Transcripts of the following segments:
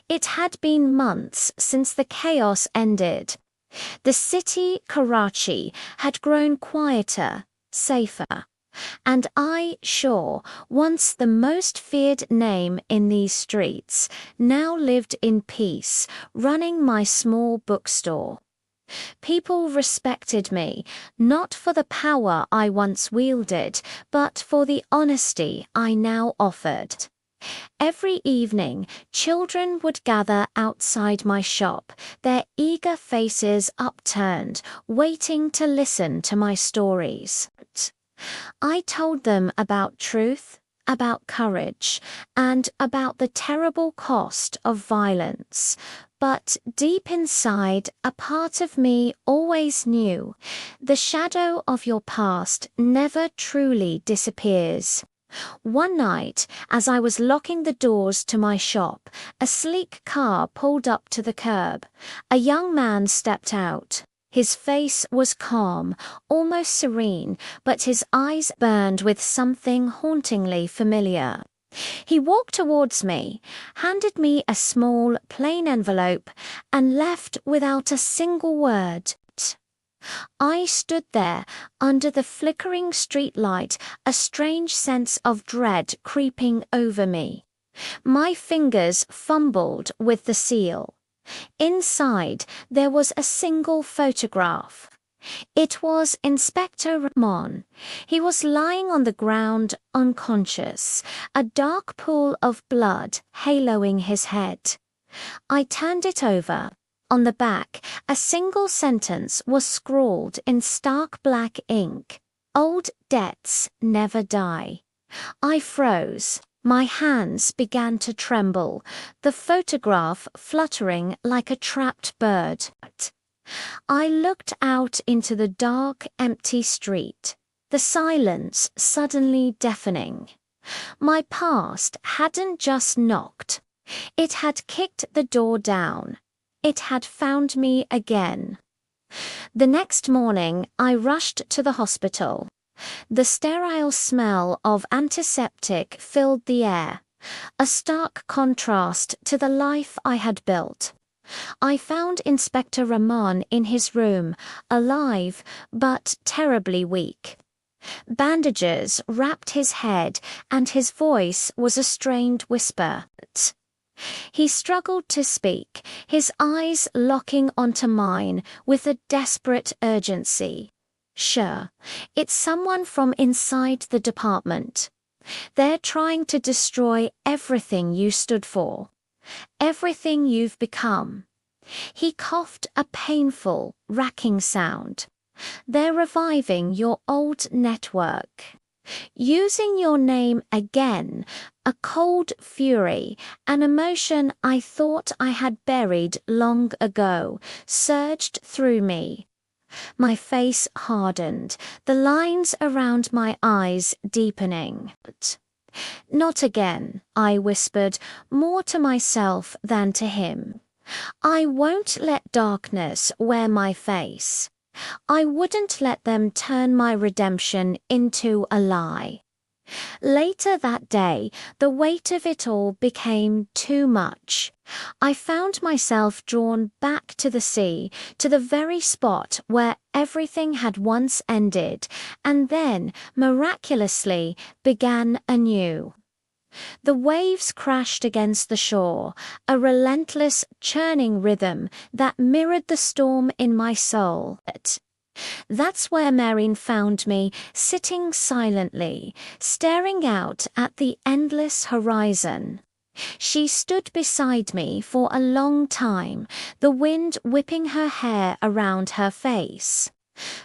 It had been months since the chaos ended. The city, Karachi, had grown quieter, safer. And I, Sher, once the most feared name in these streets, now lived in peace, running my small bookstore. People respected me, not for the power I once wielded, but for the honesty I now offered. Every evening, children would gather outside my shop, their eager faces upturned, waiting to listen to my stories. I told them about truth, about courage, and about the terrible cost of violence. But deep inside, a part of me always knew the shadow of your past never truly disappears. One night, as I was locking the doors to my shop, a sleek car pulled up to the curb. A young man stepped out. His face was calm, almost serene, but his eyes burned with something hauntingly familiar. He walked towards me, handed me a small, plain envelope, and left without a single word. I stood there, under the flickering streetlight, a strange sense of dread creeping over me. My fingers fumbled with the seal. Inside, there was a single photograph. It was Inspector Rahman. He was lying on the ground, unconscious, a dark pool of blood haloing his head. I turned it over. On the back, a single sentence was scrawled in stark black ink. "Old debts never die." I froze. My hands began to tremble, the photograph fluttering like a trapped bird. I looked out into the dark, empty street, the silence suddenly deafening. My past hadn't just knocked. It had kicked the door down. It had found me again. The next morning, I rushed to the hospital. The sterile smell of antiseptic filled the air, a stark contrast to the life I had built. I found Inspector Rahman in his room, alive but terribly weak. Bandages wrapped his head, and his voice was a strained whisper. He struggled to speak, his eyes locking onto mine with a desperate urgency. "Sher, it's someone from inside the department. They're trying to destroy everything you stood for, everything you've become." He coughed a painful, racking sound. "They're reviving your old network. Using your name again." A cold fury, an emotion I thought I had buried long ago, surged through me. My face hardened, the lines around my eyes deepening. "Not again," I whispered, more to myself than to him. "I won't let darkness wear my face. I wouldn't let them turn my redemption into a lie." Later that day, the weight of it all became too much. I found myself drawn back to the sea, to the very spot where everything had once ended, and then, miraculously, began anew. The waves crashed against the shore, a relentless, churning rhythm that mirrored the storm in my soul. That's where Mahira found me, sitting silently, staring out at the endless horizon. She stood beside me for a long time, the wind whipping her hair around her face.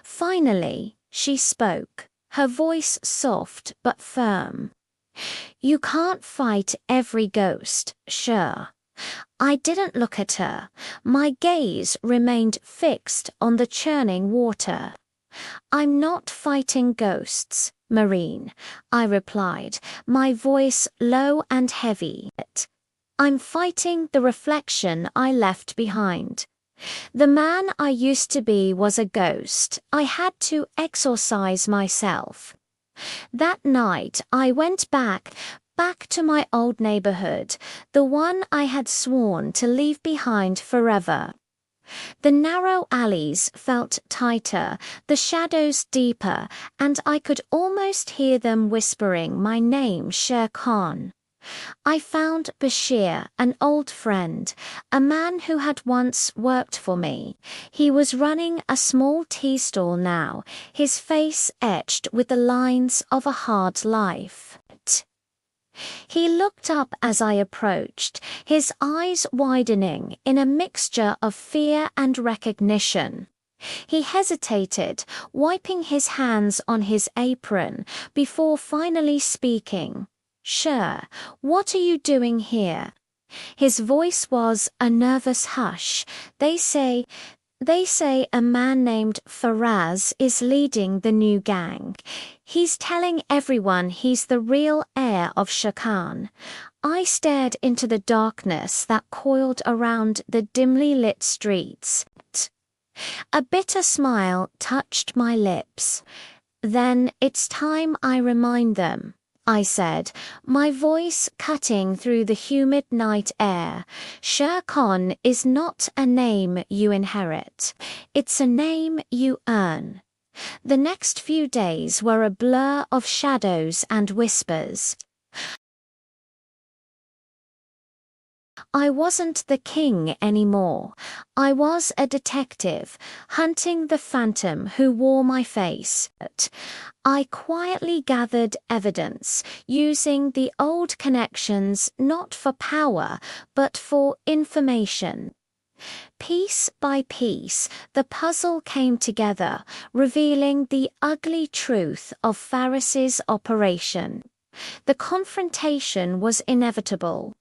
Finally, she spoke, her voice soft but firm. "You can't fight every ghost, Sher." I didn't look at her. My gaze remained fixed on the churning water. "I'm not fighting ghosts, Mahira," I replied, my voice low and heavy. "I'm fighting the reflection I left behind. The man I used to be was a ghost. I had to exorcise myself." That night I went back, back to my old neighborhood, the one I had sworn to leave behind forever. The narrow alleys felt tighter, the shadows deeper, and I could almost hear them whispering my name, Sher. I found Bashir, an old friend, a man who had once worked for me. He was running a small tea stall now, his face etched with the lines of a hard life. He looked up as I approached, his eyes widening in a mixture of fear and recognition. He hesitated, wiping his hands on his apron, before finally speaking. "Sher, what are you doing here?" His voice was a nervous hush. They say a man named Faraz is leading the new gang. He's telling everyone he's the real heir of Sher. I stared into the darkness that coiled around the dimly lit streets. A bitter smile touched my lips. "Then it's time I remind them," I said, my voice cutting through the humid night air. "Sher is not a name you inherit. It's a name you earn." The next few days were a blur of shadows and whispers. I wasn't the king anymore. I was a detective, hunting the phantom who wore my face. I quietly gathered evidence, using the old connections not for power, but for information. Piece by piece, the puzzle came together, revealing the ugly truth of Faris's operation. The confrontation was inevitable.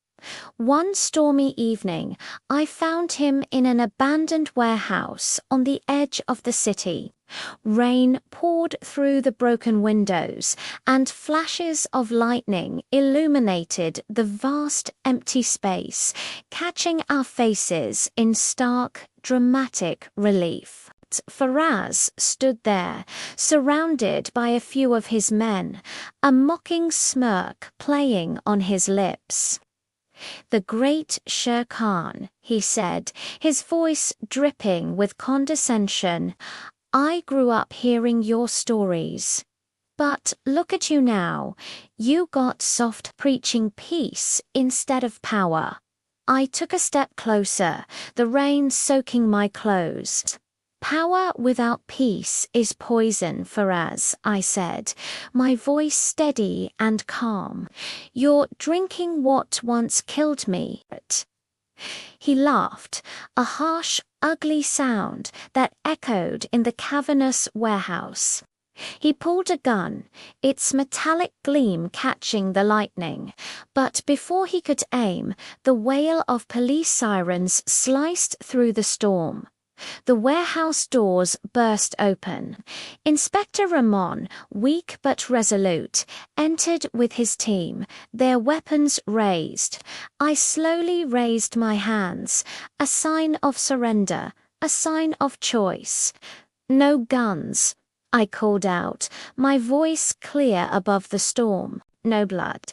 One stormy evening, I found him in an abandoned warehouse on the edge of the city. Rain poured through the broken windows, and flashes of lightning illuminated the vast empty space, catching our faces in stark, dramatic relief. Faraz stood there, surrounded by a few of his men, a mocking smirk playing on his lips. "The great Sher," he said, his voice dripping with condescension. "I grew up hearing your stories. But look at you now. You got soft preaching peace instead of power." I took a step closer, the rain soaking my clothes. "Power without peace is poison, Faraz," I said, my voice steady and calm. "You're drinking what once killed me." He laughed, a harsh, ugly sound that echoed in the cavernous warehouse. He pulled a gun, its metallic gleam catching the lightning, but before he could aim, the wail of police sirens sliced through the storm. The warehouse doors burst open. Inspector Ramon, weak but resolute, entered with his team, their weapons raised. I slowly raised my hands, a sign of surrender, a sign of choice. "No guns," I called out, my voice clear above the storm. "No blood.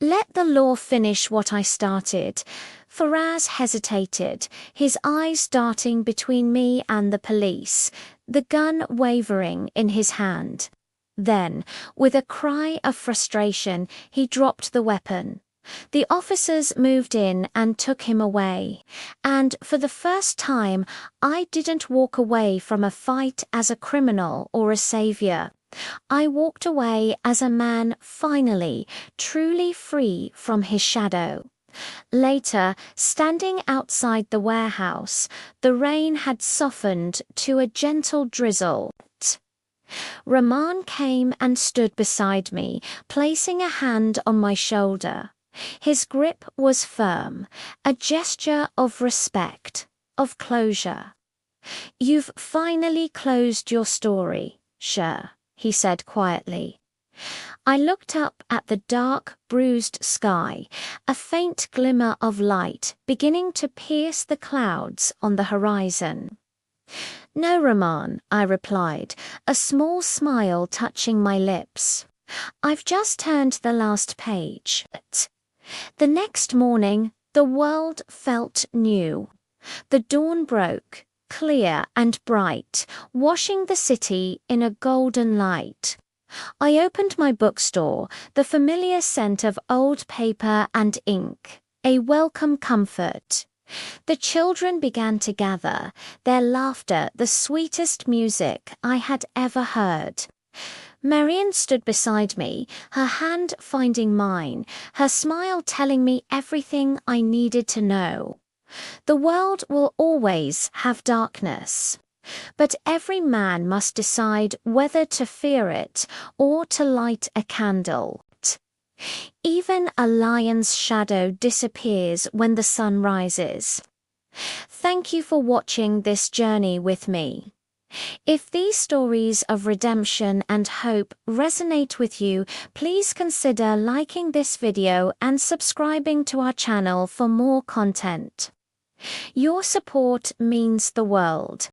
Let the law finish what I started." Faraz hesitated, his eyes darting between me and the police, the gun wavering in his hand. Then, with a cry of frustration, he dropped the weapon. The officers moved in and took him away, and for the first time, I didn't walk away from a fight as a criminal or a savior. I walked away as a man finally, truly free from his shadow. Later, standing outside the warehouse, the rain had softened to a gentle drizzle. Rahman came and stood beside me, placing a hand on my shoulder. His grip was firm, a gesture of respect, of closure. "You've finally closed your story, Sher," he said quietly. I looked up at the dark, bruised sky, a faint glimmer of light beginning to pierce the clouds on the horizon. "No, Rahman," I replied, a small smile touching my lips. I've just turned the last page. The next morning, the world felt new. The dawn broke, clear and bright, washing the city in a golden light. I opened my bookstore, the familiar scent of old paper and ink, a welcome comfort. The children began to gather, their laughter the sweetest music I had ever heard. Marian stood beside me, her hand finding mine, her smile telling me everything I needed to know. The world will always have darkness, but every man must decide whether to fear it or to light a candle. Even a lion's shadow disappears when the sun rises. Thank you for watching this journey with me. If these stories of redemption and hope resonate with you, please consider liking this video and subscribing to our channel for more content. Your support means the world.